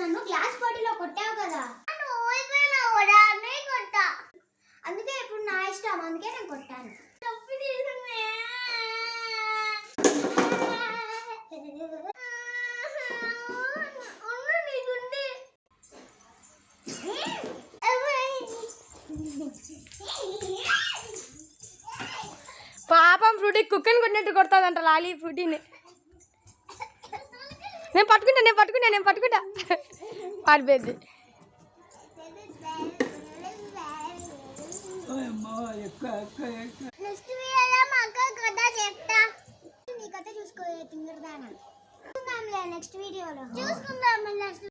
నన్ను క్లాస్ పోటీలో కొట్టావు కదా, అందుకే ఇప్పుడు నా ఇష్టం, అందుకే నేను కొట్టాను. పాపం ఫ్రూటీ కుక్కని కొట్టినట్టు కొడతాదంట లాలి ఫ్రూటీని. నేను పట్టుకుంటా పారిపోయింది. నెక్స్ట్ వీడియోలో చూసుకుందాం.